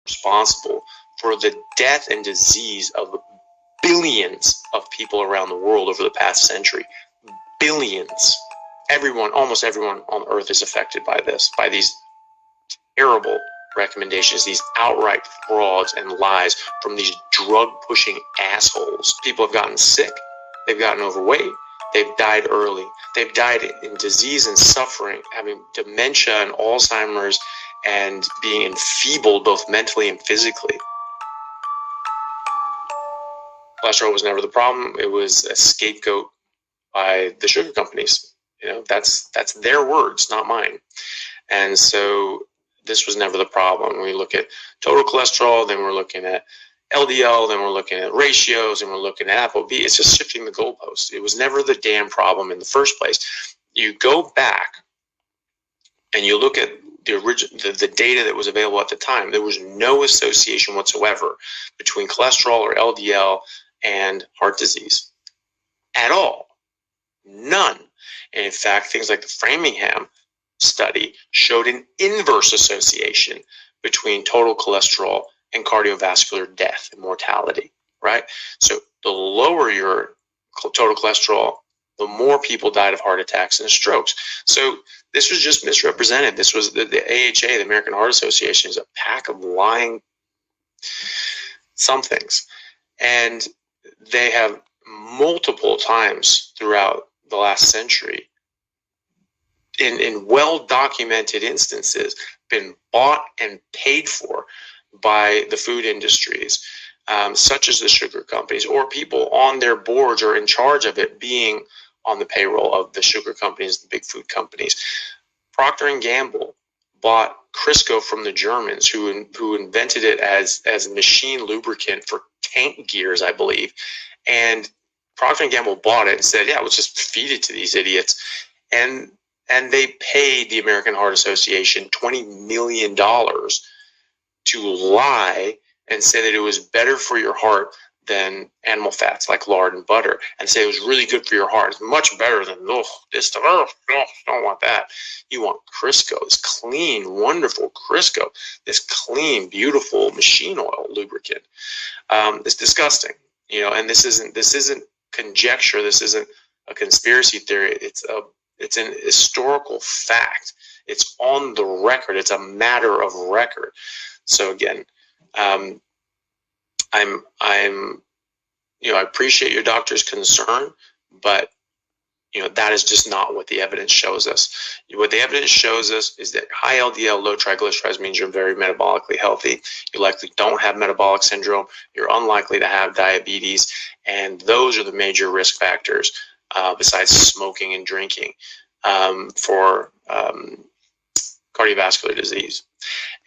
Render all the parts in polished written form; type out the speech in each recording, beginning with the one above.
responsible for the death and disease of billions of people around the world over the past century. Billions. Everyone, almost everyone on Earth is affected by this, by these terrible recommendations, these outright frauds and lies from these drug-pushing assholes. People have gotten sick, they've gotten overweight, they've died early, they've died in disease and suffering, having dementia and Alzheimer's, and being enfeebled both mentally and physically. Cholesterol was never the problem. It was a scapegoat by the sugar companies. You know, that's their words, not mine. And so this was never the problem. We look at total cholesterol, then we're looking at LDL, then we're looking at ratios, and we're looking at ApoB. It's just shifting the goalposts. It was never the damn problem in the first place. You go back and you look at the data that was available at the time. There was no association whatsoever between cholesterol or LDL and heart disease at all. None. And in fact, things like the Framingham study showed an inverse association between total cholesterol and cardiovascular death and mortality, right? So the lower your total cholesterol, the more people died of heart attacks and strokes. So this was just misrepresented. This was the AHA, the American Heart Association, is a pack of lying somethings. And they have multiple times throughout the last century, in well-documented instances, been bought and paid for by the food industries, such as the sugar companies, or people on their boards or in charge of it being on the payroll of the sugar companies, the big food companies. Procter & Gamble bought Crisco from the Germans, who invented it as machine lubricant for tank gears, I believe. And Procter & Gamble bought it and said, yeah, let's just feed it to these idiots. And they paid the American Heart Association $20 million to lie and say that it was better for your heart than animal fats like lard and butter, and say it was really good for your heart. It's much better than this stuff. Don't want that. You want Crisco, this clean, wonderful Crisco, this clean, beautiful machine oil lubricant. It's disgusting, you know. And this isn't conjecture. This isn't a conspiracy theory. It's an historical fact. It's on the record. It's a matter of record. So again, I appreciate your doctor's concern, but that is just not what the evidence shows us. What the evidence shows us is that high LDL, low triglycerides means you're very metabolically healthy. You likely don't have metabolic syndrome. You're unlikely to have diabetes, and those are the major risk factors besides smoking and drinking for cardiovascular disease.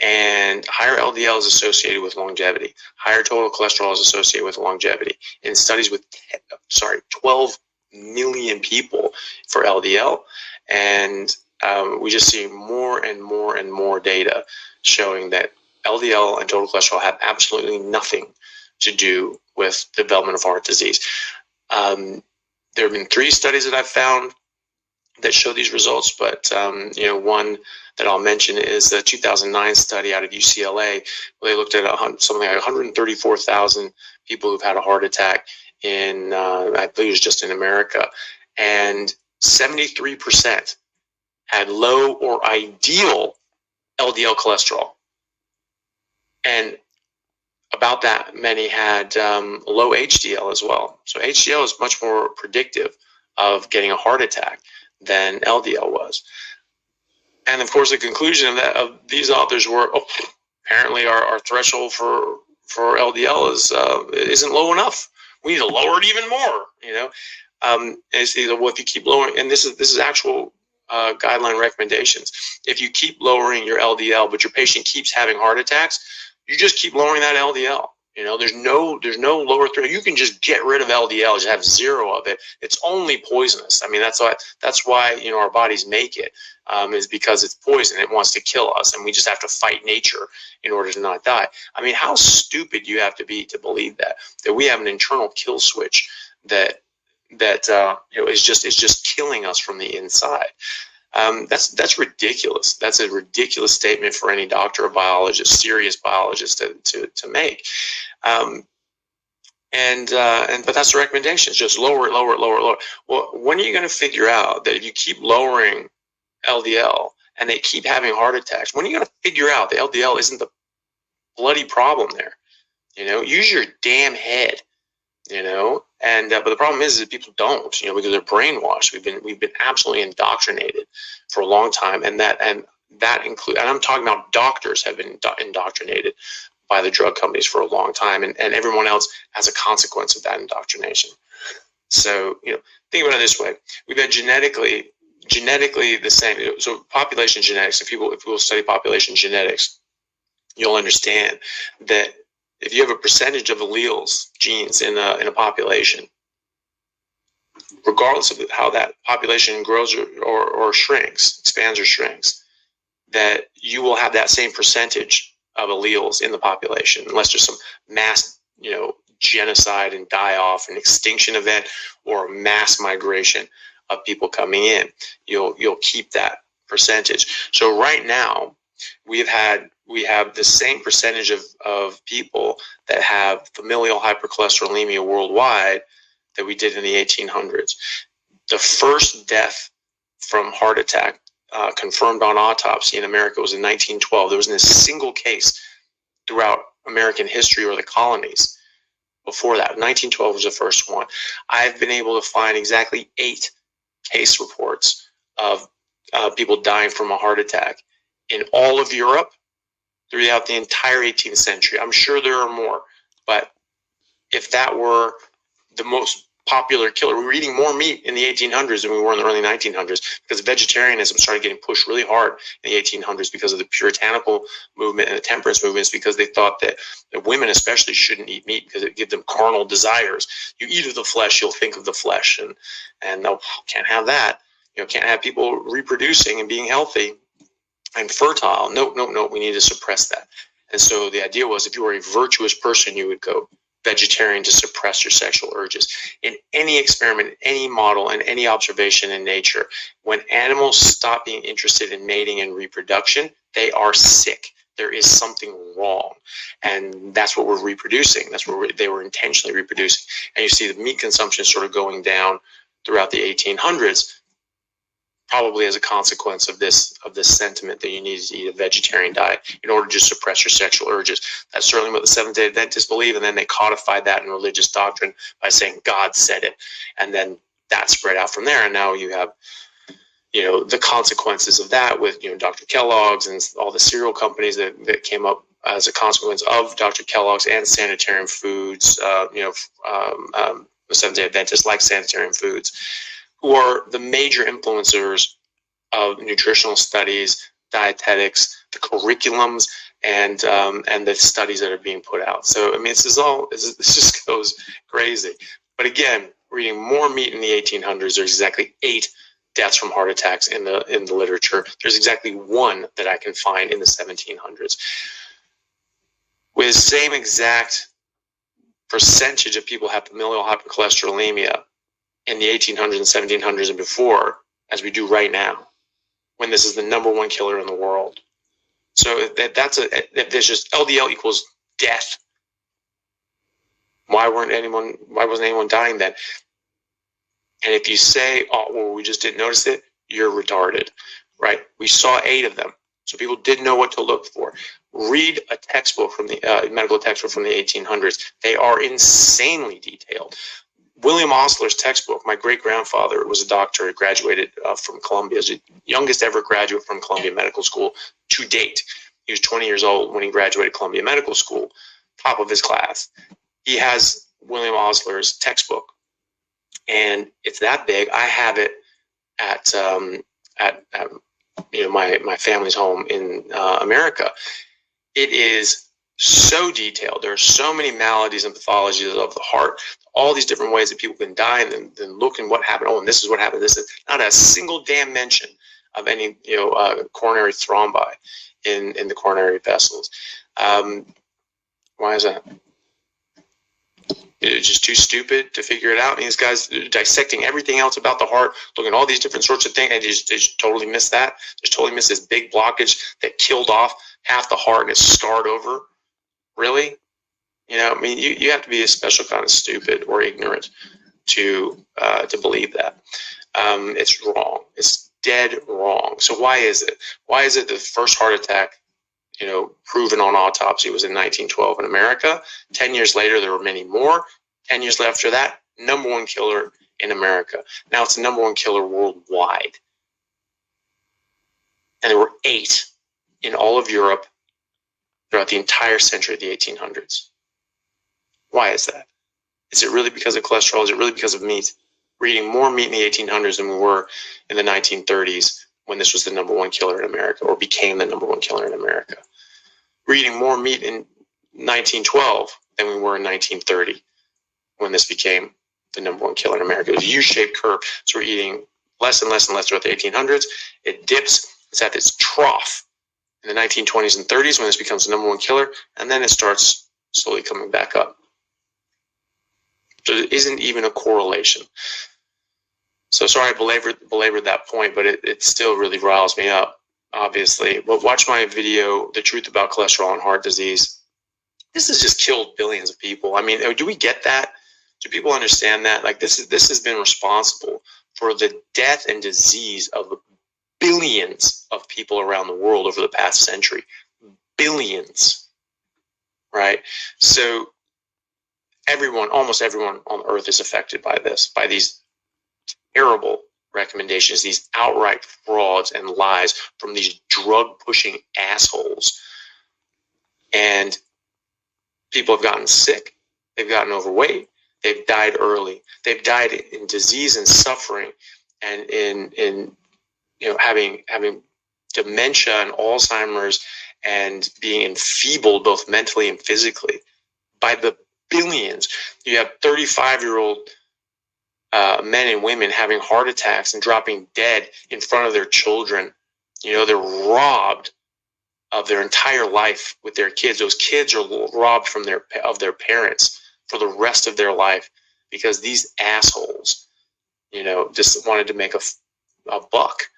And higher LDL is associated with longevity. Higher total cholesterol is associated with longevity. In studies with 12 million people for LDL, and we just see more and more and more data showing that LDL and total cholesterol have absolutely nothing to do with the development of heart disease. There have been 3 studies that I've found that show these results, but one that I'll mention is the 2009 study out of UCLA, where they looked at something like 134,000 people who've had a heart attack in, I believe it was just in America, and 73% had low or ideal LDL cholesterol, and about that many had low HDL as well. So HDL is much more predictive of getting a heart attack than LDL was. And of course, the conclusion of these authors were, apparently our threshold for LDL isn't low enough. We need to lower it even more. And it's either, well, if you keep lowering, and this is actual guideline recommendations. If you keep lowering your LDL, but your patient keeps having heart attacks, you just keep lowering that LDL. There's no lower threshold. You can just get rid of LDL, just have 0 of it. It's only poisonous. I mean, that's why our bodies make it, is because it's poison. It wants to kill us, and we just have to fight nature in order to not die. I mean, how stupid you have to be to believe that we have an internal kill switch that is just killing us from the inside. That's ridiculous. That's a ridiculous statement for any doctor or biologist, serious biologist, to make. But that's the recommendation. It's just lower it, lower it, lower it, lower. Well, when are you going to figure out that if you keep lowering LDL and they keep having heart attacks, when are you going to figure out the LDL isn't the bloody problem there? Use your damn head. But the problem is that people don't, because they're brainwashed. We've been absolutely indoctrinated for a long time, and that includes, and I'm talking about doctors have been indoctrinated by the drug companies for a long time, and everyone else as a consequence of that indoctrination. So, think about it this way: we've had genetically the same. So, population genetics. If people study population genetics, you'll understand that if you have a percentage of alleles, genes in a population, regardless of how that population grows or shrinks, expands or shrinks, that you will have that same percentage of alleles in the population, unless there's some mass, genocide and die-off, an extinction event, or a mass migration of people coming in. You'll keep that percentage. So right now, we have the same percentage of people that have familial hypercholesterolemia worldwide that we did in the 1800s. The first death from heart attack confirmed on autopsy in America was in 1912. There wasn't a single case throughout American history or the colonies before that. 1912 was the first one. I've been able to find exactly 8 case reports of people dying from a heart attack in all of Europe throughout the entire 18th century. I'm sure there are more, but if that were the most popular killer, we were eating more meat in the 1800s than we were in the early 1900s, because vegetarianism started getting pushed really hard in the 1800s because of the puritanical movement and the temperance movements, because they thought that women especially shouldn't eat meat because it gives them carnal desires. You eat of the flesh, you'll think of the flesh, and no, can't have that. Can't have people reproducing and being healthy and fertile. No, we need to suppress that. And so the idea was, if you were a virtuous person, you would go vegetarian to suppress your sexual urges. In any experiment, any model, and any observation in nature, when animals stop being interested in mating and reproduction, they are sick. There is something wrong. And that's what we're reproducing. That's what they were intentionally reproducing. And you see the meat consumption sort of going down throughout the 1800s, probably as a consequence of this sentiment that you need to eat a vegetarian diet in order to suppress your sexual urges. That's certainly what the Seventh-day Adventists believe, and then they codified that in religious doctrine by saying God said it, and then that spread out from there. And now you have, the consequences of that with Dr. Kellogg's and all the cereal companies that came up as a consequence of Dr. Kellogg's and Sanitarium Foods. The Seventh-day Adventists like Sanitarium Foods, who are the major influencers of nutritional studies, dietetics, the curriculums, and the studies that are being put out. So, this just goes crazy. But again, we're eating more meat in the 1800s. There's exactly 8 deaths from heart attacks in the literature. There's exactly 1 that I can find in the 1700s. With the same exact percentage of people have familial hypercholesterolemia in the 1800s and 1700s and before as we do right now, when this is the #1 killer in the world. So if there's just LDL equals death, why wasn't anyone dying then? And if you say, oh, well, we just didn't notice it, you're retarded, right? We saw 8 of them, so people did know what to look for. Read a textbook from the medical textbook from the 1800s. They are insanely detailed. William Osler's textbook, my great-grandfather was a doctor, he graduated from Columbia, as the youngest ever graduate from Columbia Medical School to date. He was 20 years old when he graduated Columbia Medical School, top of his class. He has William Osler's textbook, and it's that big. I have it at my family's home in America. It is so detailed. There are so many maladies and pathologies of the heart, all these different ways that people can die, and then look and what happened. Oh, and this is what happened. This is not a single damn mention of any coronary thrombi in the coronary vessels. Why is that? It's just too stupid to figure it out. And these guys dissecting everything else about the heart, looking at all these different sorts of things, and they just totally missed that. Just totally missed this big blockage that killed off half the heart and it's scarred over. Really? You know, I mean, you have to be a special kind of stupid or ignorant to believe that. It's wrong. It's dead wrong. So why is it? Why is it the first heart attack, you know, proven on autopsy was in 1912 in America? 10 years later, there were many more. 10 years after that, #1 killer in America. Now it's the #1 killer worldwide. And there were 8 in all of Europe throughout the entire century of the 1800s. Why is that? Is it really because of cholesterol? Is it really because of meat? We're eating more meat in the 1800s than we were in the 1930s when this was the #1 killer in America, or became the #1 killer in America. We're eating more meat in 1912 than we were in 1930 when this became the #1 killer in America. It was a U-shaped curve. So we're eating less and less and less throughout the 1800s. It dips. It's at this trough in the 1920s and 30s when this becomes the #1 killer, and then it starts slowly coming back up. So there isn't even a correlation. So sorry I belabored that point, but it still really riles me up, obviously. But watch my video, The Truth About Cholesterol and Heart Disease. This has just killed billions of people. I mean, do we get that? Do people understand that? Like, this has been responsible for the death and disease of billions of people around the world over the past century. Billions, right? So almost everyone on earth is affected by this, by these terrible recommendations, these outright frauds and lies from these drug-pushing assholes. And people have gotten sick. They've gotten overweight. They've died early. They've died in disease and suffering, and in having dementia and Alzheimer's, and being enfeebled both mentally and physically by the billions. You have 35-year-old men and women having heart attacks and dropping dead in front of their children. You know, they're robbed of their entire life with their kids. Those kids are robbed of their parents for the rest of their life because these assholes, you know, just wanted to make a buck.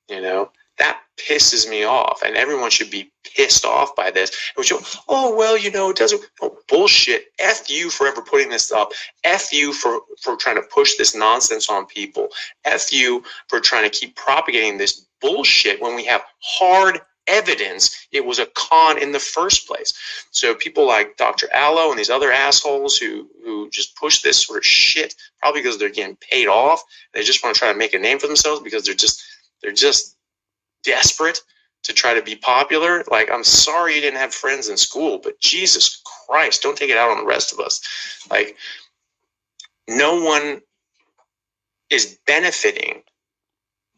You know, that pisses me off, and everyone should be pissed off by this. Oh, well, you know, it doesn't. Oh, bullshit. F you for ever putting this up. F you for trying to push this nonsense on people. F you for trying to keep propagating this bullshit when we have hard evidence it was a con in the first place. So people like Dr. Allo and these other assholes who just push this sort of shit, probably because they're getting paid off. They just want to try to make a name for themselves because they're just desperate to try to be popular. Like, I'm sorry you didn't have friends in school, but Jesus Christ, don't take it out on the rest of us. Like, no one is benefiting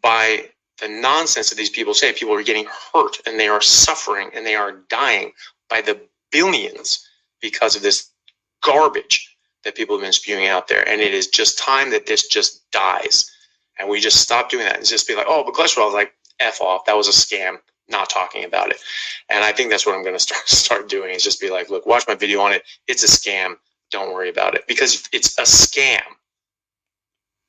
by the nonsense that these people say. People are getting hurt and they are suffering and they are dying by the billions because of this garbage that people have been spewing out there. And it is just time that this just dies. And we just stop doing that and just be like, oh, but cholesterol is like, F off. That was a scam. Not talking about it. And I think that's what I'm going to start doing, is just be like, look, watch my video on it. It's a scam. Don't worry about it, because it's a scam.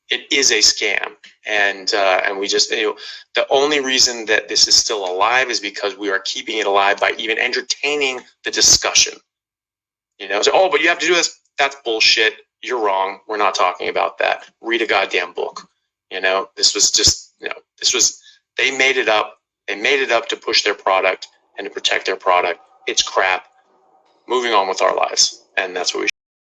It is a scam. And we just, the only reason that this is still alive is because we are keeping it alive by even entertaining the discussion. So, oh, but you have to do this. That's bullshit. You're wrong. We're not talking about that. Read a goddamn book. This was just, they made it up. They made it up to push their product and to protect their product. It's crap. Moving on with our lives. And that's what we should.